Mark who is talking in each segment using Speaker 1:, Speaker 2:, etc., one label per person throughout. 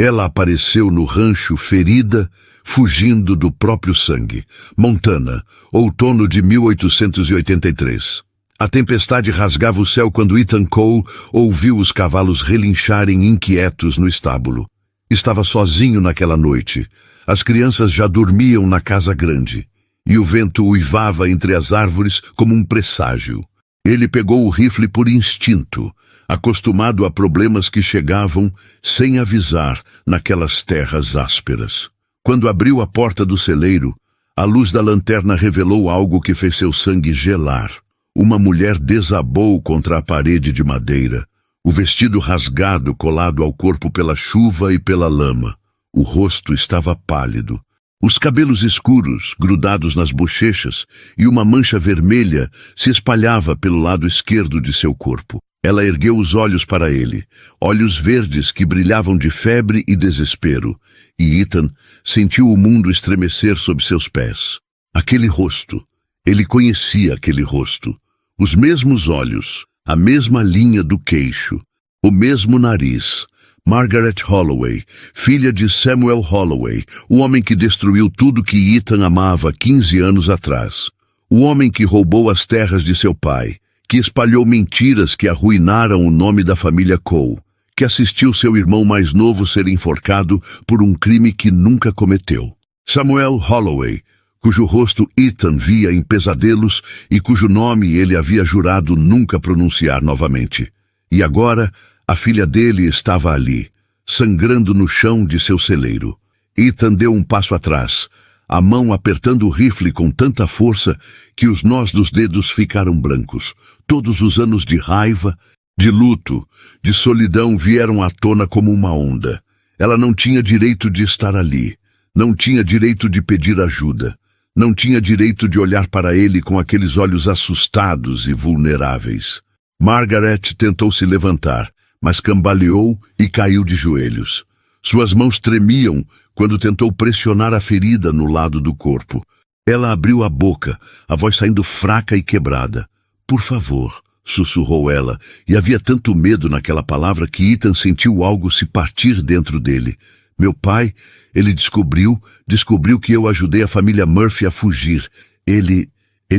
Speaker 1: Ela apareceu no rancho ferida, fugindo do próprio sangue. Montana, outono de 1883. A tempestade rasgava o céu quando Ethan Cole ouviu os cavalos relincharem inquietos no estábulo. Estava sozinho naquela noite. As crianças já dormiam na casa grande, e o vento uivava entre as árvores como um presságio. Ele pegou o rifle por instinto, acostumado a problemas que chegavam sem avisar naquelas terras ásperas. Quando abriu a porta do celeiro, a luz da lanterna revelou algo que fez seu sangue gelar. Uma mulher desabou contra a parede de madeira, o vestido rasgado colado ao corpo pela chuva e pela lama. O rosto estava pálido, os cabelos escuros, grudados nas bochechas, e uma mancha vermelha se espalhava pelo lado esquerdo de seu corpo. Ela ergueu os olhos para ele, olhos verdes que brilhavam de febre e desespero, e Ethan sentiu o mundo estremecer sob seus pés. Aquele rosto, ele conhecia aquele rosto. Os mesmos olhos, a mesma linha do queixo, o mesmo nariz. Margaret Holloway, filha de Samuel Holloway, o homem que destruiu tudo que Ethan amava 15 anos atrás. O homem que roubou as terras de seu pai, que espalhou mentiras que arruinaram o nome da família Cole, que assistiu seu irmão mais novo ser enforcado por um crime que nunca cometeu. Samuel Holloway, cujo rosto Ethan via em pesadelos e cujo nome ele havia jurado nunca pronunciar novamente. E agora, a filha dele estava ali, sangrando no chão de seu celeiro. Ethan deu um passo atrás, a mão apertando o rifle com tanta força que os nós dos dedos ficaram brancos. Todos os anos de raiva, de luto, de solidão vieram à tona como uma onda. Ela não tinha direito de estar ali, não tinha direito de pedir ajuda, não tinha direito de olhar para ele com aqueles olhos assustados e vulneráveis. Margaret tentou se levantar, mas cambaleou e caiu de joelhos. Suas mãos tremiam quando tentou pressionar a ferida no lado do corpo. Ela abriu a boca, a voz saindo fraca e quebrada. "Por favor", sussurrou ela, e havia tanto medo naquela palavra que Ethan sentiu algo se partir dentro dele. "Meu pai, ele descobriu que eu ajudei a família Murphy a fugir. Ele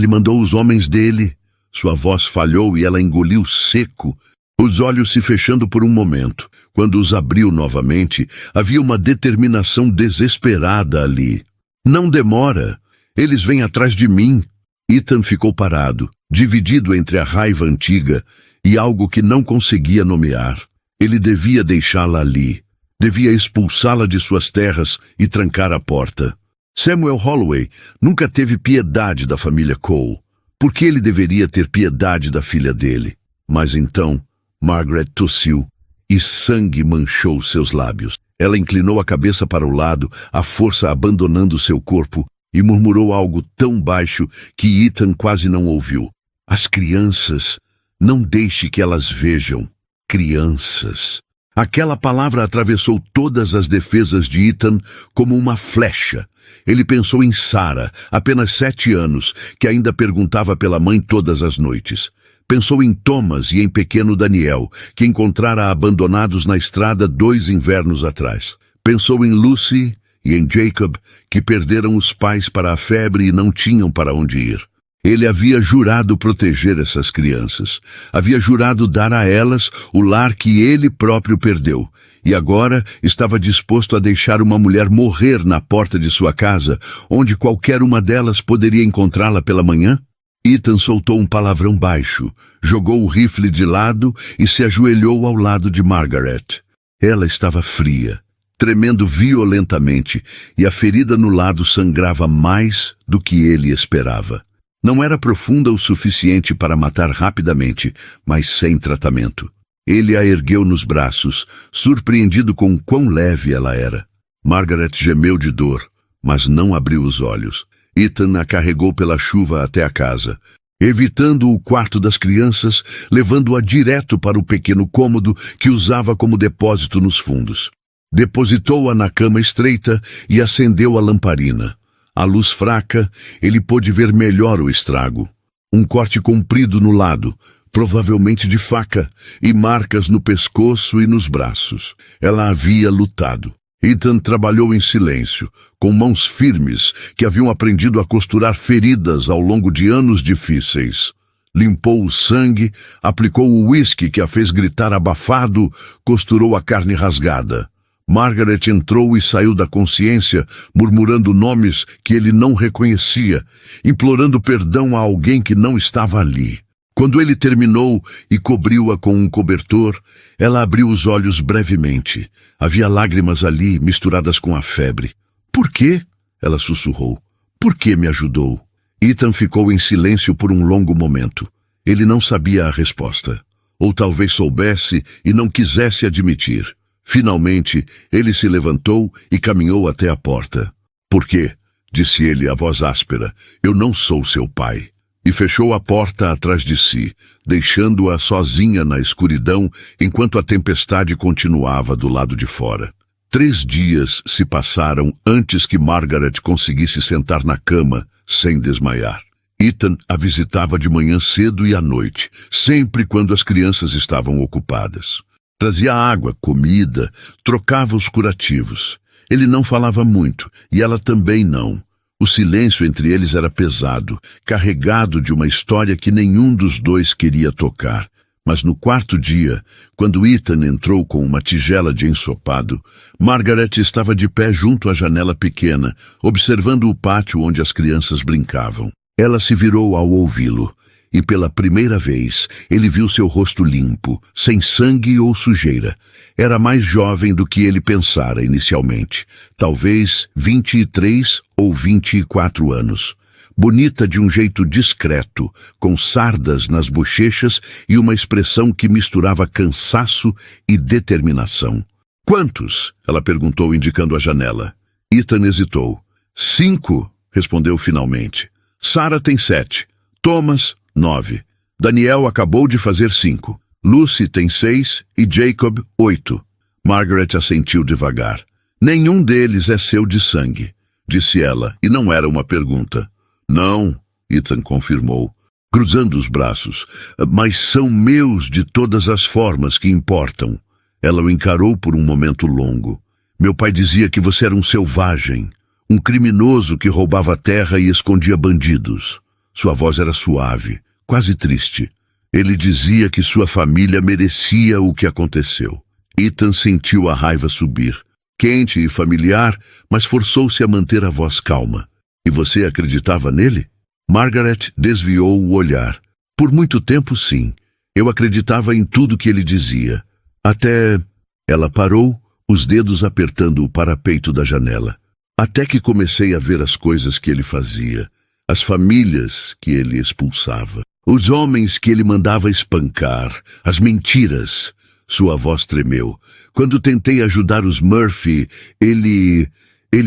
Speaker 1: mandou os homens dele." Sua voz falhou e ela engoliu seco, os olhos se fechando por um momento. Quando os abriu novamente, havia uma determinação desesperada ali. "Não demora. Eles vêm atrás de mim." Ethan ficou parado, dividido entre a raiva antiga e algo que não conseguia nomear. Ele devia deixá-la ali. Devia expulsá-la de suas terras e trancar a porta. Samuel Holloway nunca teve piedade da família Cole. Por que ele deveria ter piedade da filha dele? Mas então, Margaret tossiu e sangue manchou seus lábios. Ela inclinou a cabeça para o lado, a força abandonando seu corpo, e murmurou algo tão baixo que Ethan quase não ouviu. "As crianças, não deixe que elas vejam. Crianças." Aquela palavra atravessou todas as defesas de Ethan como uma flecha. Ele pensou em Sarah, apenas 7 anos, que ainda perguntava pela mãe todas as noites. Pensou em Thomas e em pequeno Daniel, que encontrara abandonados na estrada 2 invernos atrás. Pensou em Lucy e em Jacob, que perderam os pais para a febre e não tinham para onde ir. Ele havia jurado proteger essas crianças. Havia jurado dar a elas o lar que ele próprio perdeu. E agora estava disposto a deixar uma mulher morrer na porta de sua casa, onde qualquer uma delas poderia encontrá-la pela manhã? Ethan soltou um palavrão baixo, jogou o rifle de lado e se ajoelhou ao lado de Margaret. Ela estava fria, tremendo violentamente, e a ferida no lado sangrava mais do que ele esperava. Não era profunda o suficiente para matar rapidamente, mas sem tratamento. Ele a ergueu nos braços, surpreendido com quão leve ela era. Margaret gemeu de dor, mas não abriu os olhos. Ethan a carregou pela chuva até a casa, evitando o quarto das crianças, levando-a direto para o pequeno cômodo que usava como depósito nos fundos. Depositou-a na cama estreita e acendeu a lamparina. À luz fraca, ele pôde ver melhor o estrago. Um corte comprido no lado, provavelmente de faca, e marcas no pescoço e nos braços. Ela havia lutado. Ethan trabalhou em silêncio, com mãos firmes que haviam aprendido a costurar feridas ao longo de anos difíceis. Limpou o sangue, aplicou o uísque que a fez gritar abafado, costurou a carne rasgada. Margaret entrou e saiu da consciência, murmurando nomes que ele não reconhecia, implorando perdão a alguém que não estava ali. Quando ele terminou e cobriu-a com um cobertor, ela abriu os olhos brevemente. Havia lágrimas ali, misturadas com a febre. "Por quê?" ela sussurrou. "Por que me ajudou?" Ethan ficou em silêncio por um longo momento. Ele não sabia a resposta. Ou talvez soubesse e não quisesse admitir. Finalmente, ele se levantou e caminhou até a porta. "Por quê?" disse ele, a voz áspera. "Eu não sou seu pai." E fechou a porta atrás de si, deixando-a sozinha na escuridão enquanto a tempestade continuava do lado de fora. 3 dias se passaram antes que Margaret conseguisse sentar na cama sem desmaiar. Ethan a visitava de manhã cedo e à noite, sempre quando as crianças estavam ocupadas. Trazia água, comida, trocava os curativos. Ele não falava muito, e ela também não. O silêncio entre eles era pesado, carregado de uma história que nenhum dos dois queria tocar. Mas no 4º dia, quando Ethan entrou com uma tigela de ensopado, Margaret estava de pé junto à janela pequena, observando o pátio onde as crianças brincavam. Ela se virou ao ouvi-lo, e pela primeira vez ele viu seu rosto limpo, sem sangue ou sujeira. Era mais jovem do que ele pensara inicialmente, talvez 23 ou 24 anos. Bonita de um jeito discreto, com sardas nas bochechas e uma expressão que misturava cansaço e determinação. "Quantos?" ela perguntou, indicando a janela. Ethan hesitou. 5, respondeu finalmente. "Sarah tem 7. Thomas, 9. Daniel acabou de fazer 5. Lucy tem 6 e Jacob, 8. Margaret assentiu devagar. "Nenhum deles é seu de sangue", disse ela, e não era uma pergunta. "Não", Ethan confirmou, cruzando os braços, "mas são meus de todas as formas que importam." Ela o encarou por um momento longo. "Meu pai dizia que você era um selvagem, um criminoso que roubava terra e escondia bandidos." Sua voz era suave, quase triste. Ele dizia que sua família merecia o que aconteceu. Ethan sentiu a raiva subir. Quente e familiar, mas forçou-se a manter a voz calma. "E você acreditava nele?" Margaret desviou o olhar. "Por muito tempo, sim. Eu acreditava em tudo que ele dizia. Até..." Ela parou, os dedos apertando o parapeito da janela. "Até que comecei a ver as coisas que ele fazia. As famílias que ele expulsava. Os homens que ele mandava espancar. As mentiras." Sua voz tremeu. "Quando tentei ajudar os Murphy, ele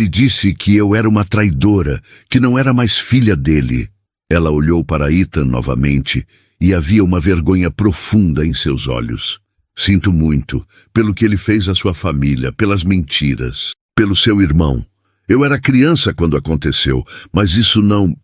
Speaker 1: disse que eu era uma traidora, que não era mais filha dele." Ela olhou para Ethan novamente e havia uma vergonha profunda em seus olhos. "Sinto muito, pelo que ele fez à sua família, pelas mentiras, pelo seu irmão. Eu era criança quando aconteceu, mas isso não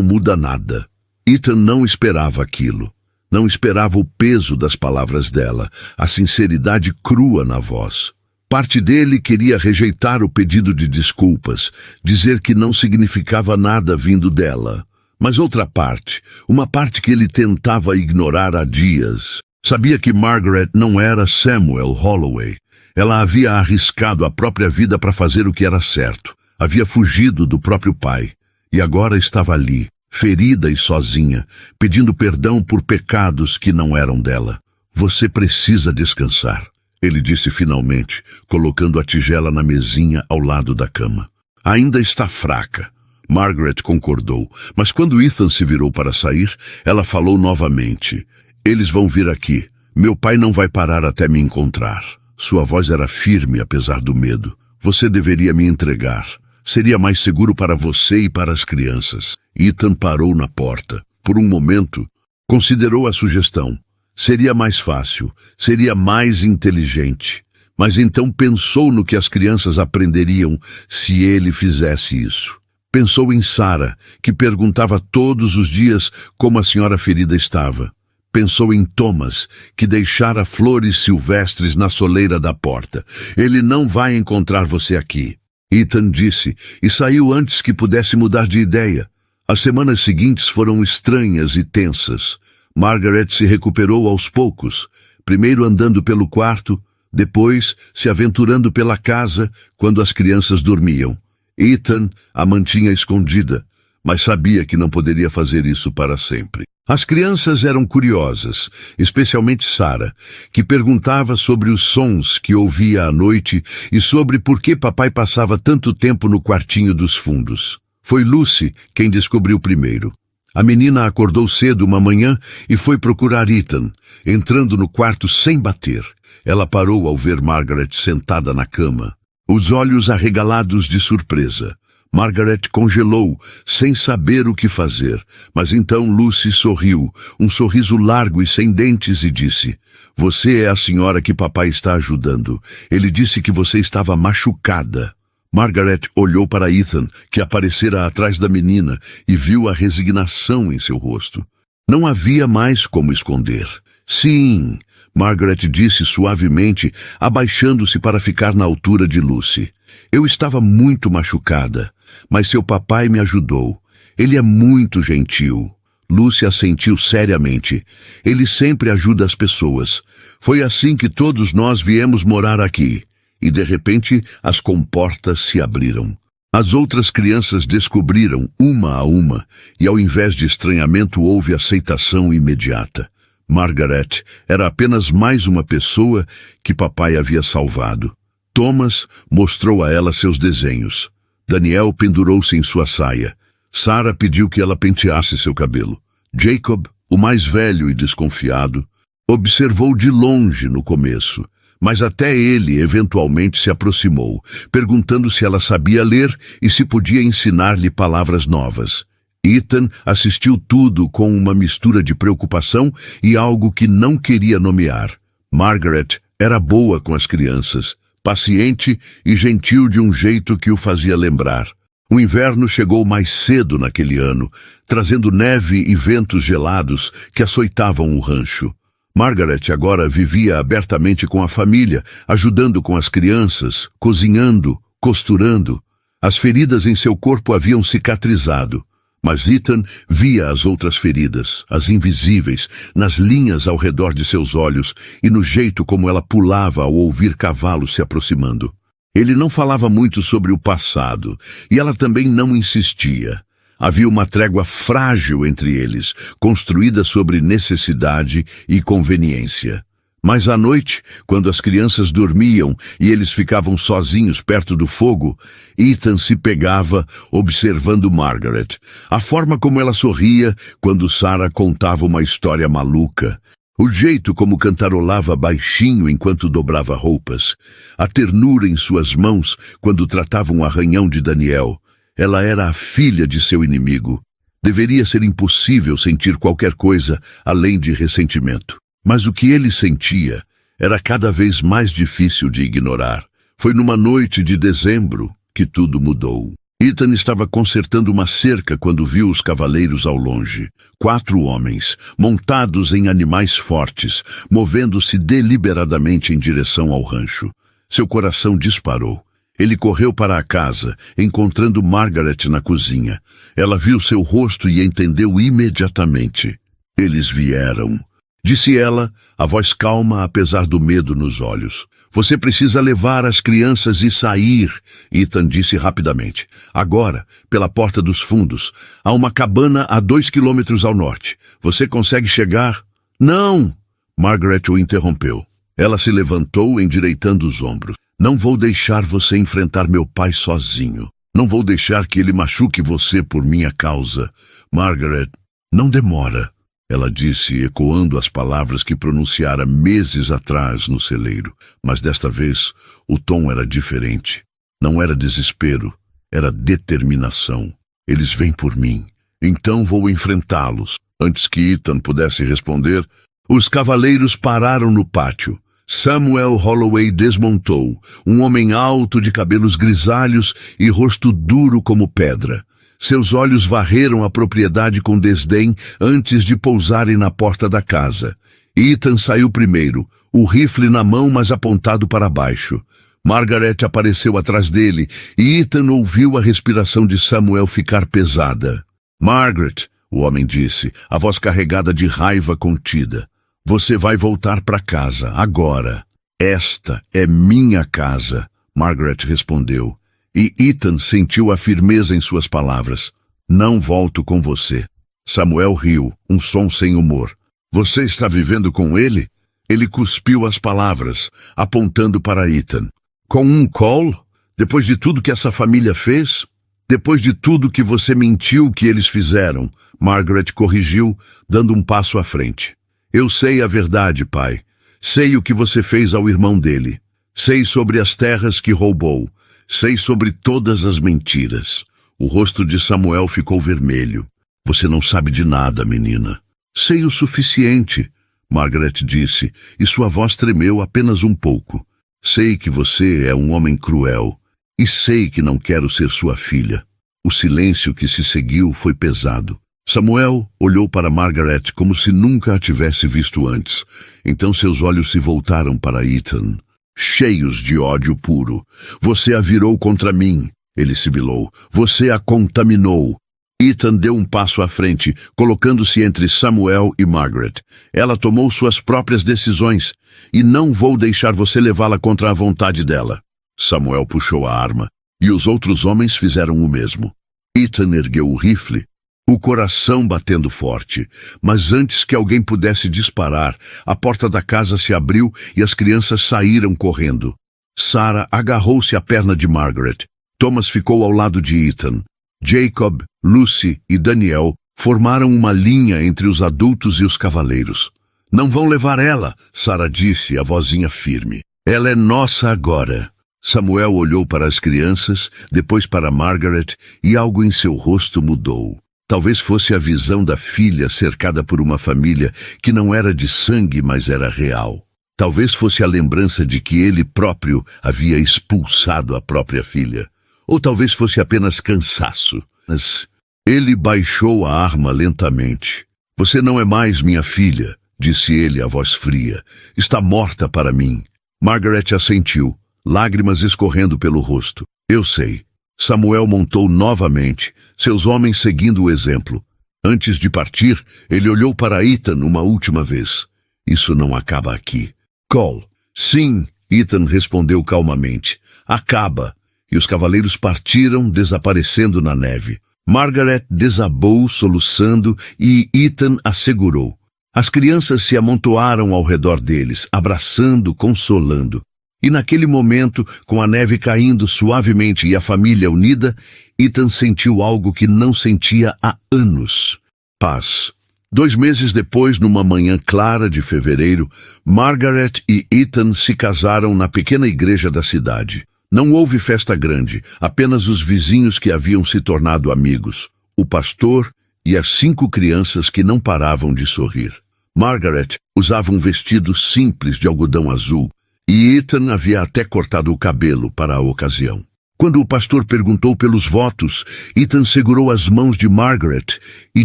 Speaker 1: muda nada." Ethan não esperava aquilo. Não esperava o peso das palavras dela, a sinceridade crua na voz. Parte dele queria rejeitar o pedido de desculpas, dizer que não significava nada vindo dela. Mas outra parte, uma parte que ele tentava ignorar há dias, sabia que Margaret não era Samuel Holloway. Ela havia arriscado a própria vida para fazer o que era certo. Havia fugido do próprio pai. E agora estava ali, ferida e sozinha, pedindo perdão por pecados que não eram dela. "Você precisa descansar", ele disse finalmente, colocando a tigela na mesinha ao lado da cama. "Ainda está fraca." Margaret concordou, mas quando Ethan se virou para sair, ela falou novamente. "Eles vão vir aqui. Meu pai não vai parar até me encontrar." Sua voz era firme apesar do medo. "Você deveria me entregar. Seria mais seguro para você e para as crianças." Ethan parou na porta. Por um momento, considerou a sugestão. Seria mais fácil, seria mais inteligente. Mas então pensou no que as crianças aprenderiam se ele fizesse isso. Pensou em Sarah, que perguntava todos os dias como a senhora ferida estava. Pensou em Thomas, que deixara flores silvestres na soleira da porta. Ele não vai encontrar você aqui. Ethan disse, e saiu antes que pudesse mudar de ideia. As semanas seguintes foram estranhas e tensas. Margaret se recuperou aos poucos, primeiro andando pelo quarto, depois se aventurando pela casa quando as crianças dormiam. Ethan a mantinha escondida, mas sabia que não poderia fazer isso para sempre. As crianças eram curiosas, especialmente Sarah, que perguntava sobre os sons que ouvia à noite e sobre por que papai passava tanto tempo no quartinho dos fundos. Foi Lucy quem descobriu primeiro. A menina acordou cedo uma manhã e foi procurar Ethan, entrando no quarto sem bater. Ela parou ao ver Margaret sentada na cama, os olhos arregalados de surpresa. Margaret congelou, sem saber o que fazer, mas então Lucy sorriu, um sorriso largo e sem dentes, e disse, "Você é a senhora que papai está ajudando. Ele disse que você estava machucada." Margaret olhou para Ethan, que aparecera atrás da menina, e viu a resignação em seu rosto. Não havia mais como esconder. "Sim", Margaret disse suavemente, abaixando-se para ficar na altura de Lucy. "Eu estava muito machucada, mas seu papai me ajudou. Ele é muito gentil." Lucy assentiu seriamente. "Ele sempre ajuda as pessoas. Foi assim que todos nós viemos morar aqui." E de repente as comportas se abriram. As outras crianças descobriram, uma a uma, e ao invés de estranhamento houve aceitação imediata. Margaret era apenas mais uma pessoa que papai havia salvado. Thomas mostrou a ela seus desenhos. Daniel pendurou-se em sua saia. Sarah pediu que ela penteasse seu cabelo. Jacob, o mais velho e desconfiado, observou de longe no começo, mas até ele eventualmente se aproximou, perguntando se ela sabia ler e se podia ensinar-lhe palavras novas. Ethan assistiu tudo com uma mistura de preocupação e algo que não queria nomear. Margaret era boa com as crianças, paciente e gentil de um jeito que o fazia lembrar. O inverno chegou mais cedo naquele ano, trazendo neve e ventos gelados que açoitavam o rancho. Margaret agora vivia abertamente com a família, ajudando com as crianças, cozinhando, costurando. As feridas em seu corpo haviam cicatrizado, mas Ethan via as outras feridas, as invisíveis, nas linhas ao redor de seus olhos e no jeito como ela pulava ao ouvir cavalos se aproximando. Ele não falava muito sobre o passado, e ela também não insistia. Havia uma trégua frágil entre eles, construída sobre necessidade e conveniência. Mas à noite, quando as crianças dormiam e eles ficavam sozinhos perto do fogo, Ethan se pegava observando Margaret. A forma como ela sorria quando Sarah contava uma história maluca. O jeito como cantarolava baixinho enquanto dobrava roupas. A ternura em suas mãos quando tratava um arranhão de Daniel. Ela era a filha de seu inimigo. Deveria ser impossível sentir qualquer coisa além de ressentimento. Mas o que ele sentia era cada vez mais difícil de ignorar. Foi numa noite de dezembro que tudo mudou. Ethan estava consertando uma cerca quando viu os cavaleiros ao longe. 4 homens, montados em animais fortes, movendo-se deliberadamente em direção ao rancho. Seu coração disparou. Ele correu para a casa, encontrando Margaret na cozinha. Ela viu seu rosto e entendeu imediatamente. "Eles vieram", disse ela, a voz calma apesar do medo nos olhos. "Você precisa levar as crianças e sair", Ethan disse rapidamente. "Agora, pela porta dos fundos. Há uma cabana a 2 quilômetros ao norte. Você consegue chegar?" "Não!" Margaret o interrompeu. Ela se levantou, endireitando os ombros. "Não vou deixar você enfrentar meu pai sozinho. Não vou deixar que ele machuque você por minha causa. Margaret, não demora", ela disse, ecoando as palavras que pronunciara meses atrás no celeiro. Mas desta vez, o tom era diferente. Não era desespero, era determinação. "Eles vêm por mim. Então vou enfrentá-los." Antes que Ethan pudesse responder, os cavaleiros pararam no pátio. Samuel Holloway desmontou, um homem alto de cabelos grisalhos e rosto duro como pedra. Seus olhos varreram a propriedade com desdém antes de pousarem na porta da casa. Ethan saiu primeiro, o rifle na mão, mas apontado para baixo. Margaret apareceu atrás dele e Ethan ouviu a respiração de Samuel ficar pesada. "Margaret", o homem disse, a voz carregada de raiva contida. "Você vai voltar para casa, agora." "Esta é minha casa", Margaret respondeu. E Ethan sentiu a firmeza em suas palavras. "Não volto com você." Samuel riu, um som sem humor. "Você está vivendo com ele?" Ele cuspiu as palavras, apontando para Ethan. "Com um Cole? Depois de tudo que essa família fez? Depois de tudo que você mentiu que eles fizeram?" Margaret corrigiu, dando um passo à frente. "Eu sei a verdade, pai. Sei o que você fez ao irmão dele. Sei sobre as terras que roubou. Sei sobre todas as mentiras." O rosto de Samuel ficou vermelho. "Você não sabe de nada, menina." "Sei o suficiente", Margaret disse, e sua voz tremeu apenas um pouco. "Sei que você é um homem cruel, e sei que não quero ser sua filha." O silêncio que se seguiu foi pesado. Samuel olhou para Margaret como se nunca a tivesse visto antes. Então seus olhos se voltaram para Ethan, cheios de ódio puro. "Você a virou contra mim", ele sibilou. "Você a contaminou." Ethan deu um passo à frente, colocando-se entre Samuel e Margaret. "Ela tomou suas próprias decisões, e não vou deixar você levá-la contra a vontade dela." Samuel puxou a arma, e os outros homens fizeram o mesmo. Ethan ergueu o rifle, o coração batendo forte. Mas antes que alguém pudesse disparar, a porta da casa se abriu e as crianças saíram correndo. Sarah agarrou-se à perna de Margaret. Thomas ficou ao lado de Ethan. Jacob, Lucy e Daniel formaram uma linha entre os adultos e os cavaleiros. "Não vão levar ela", Sarah disse, a vozinha firme. "Ela é nossa agora." Samuel olhou para as crianças, depois para Margaret, e algo em seu rosto mudou. Talvez fosse a visão da filha cercada por uma família que não era de sangue, mas era real. Talvez fosse a lembrança de que ele próprio havia expulsado a própria filha. Ou talvez fosse apenas cansaço. Mas ele baixou a arma lentamente. "Você não é mais minha filha", disse ele, a voz fria. "Está morta para mim." Margaret assentiu, lágrimas escorrendo pelo rosto. "Eu sei." Samuel montou novamente, seus homens seguindo o exemplo. Antes de partir, ele olhou para Ethan uma última vez. "Isso não acaba aqui." "Cole." "Sim", Ethan respondeu calmamente. "Acaba." E os cavaleiros partiram, desaparecendo na neve. Margaret desabou, soluçando, e Ethan a segurou. As crianças se amontoaram ao redor deles, abraçando, consolando. E naquele momento, com a neve caindo suavemente e a família unida, Ethan sentiu algo que não sentia há anos. Paz. 2 meses depois, numa manhã clara de fevereiro, Margaret e Ethan se casaram na pequena igreja da cidade. Não houve festa grande, apenas os vizinhos que haviam se tornado amigos, o pastor e as 5 crianças que não paravam de sorrir. Margaret usava um vestido simples de algodão azul, e Ethan havia até cortado o cabelo para a ocasião. Quando o pastor perguntou pelos votos, Ethan segurou as mãos de Margaret e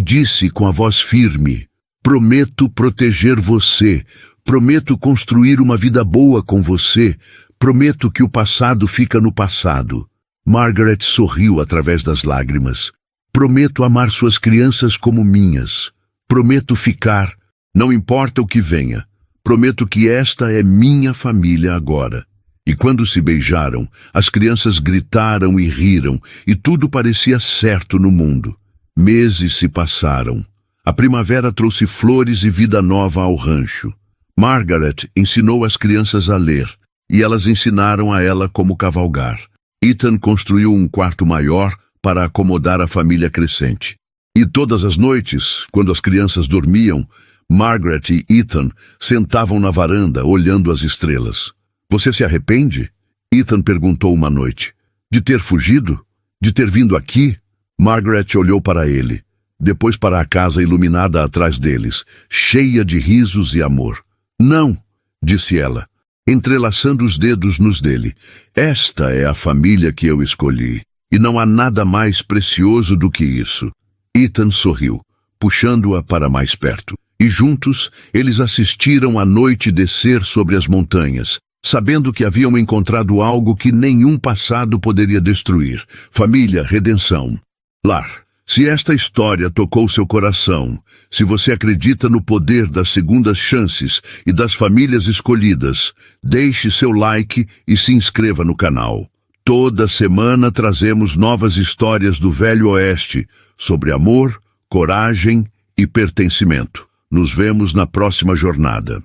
Speaker 1: disse com a voz firme: "Prometo proteger você, prometo construir uma vida boa com você, prometo que o passado fica no passado." Margaret sorriu através das lágrimas. "Prometo amar suas crianças como minhas. Prometo ficar, não importa o que venha. Prometo que esta é minha família agora." E quando se beijaram, as crianças gritaram e riram, e tudo parecia certo no mundo. Meses se passaram. A primavera trouxe flores e vida nova ao rancho. Margaret ensinou as crianças a ler, e elas ensinaram a ela como cavalgar. Ethan construiu um quarto maior para acomodar a família crescente. E todas as noites, quando as crianças dormiam, Margaret e Ethan sentavam na varanda, olhando as estrelas. "Você se arrepende?" Ethan perguntou uma noite. "De ter fugido? De ter vindo aqui?" Margaret olhou para ele, depois para a casa iluminada atrás deles, cheia de risos e amor. "Não", disse ela, entrelaçando os dedos nos dele. "Esta é a família que eu escolhi." E não há nada mais precioso do que isso. Ethan sorriu, puxando-a para mais perto. E juntos, eles assistiram a noite descer sobre as montanhas, sabendo que haviam encontrado algo que nenhum passado poderia destruir: família, redenção. Lar. Se esta história tocou seu coração, se você acredita no poder das segundas chances e das famílias escolhidas, deixe seu like e se inscreva no canal. Toda semana trazemos novas histórias do Velho Oeste sobre amor, coragem e pertencimento. Nos vemos na próxima jornada.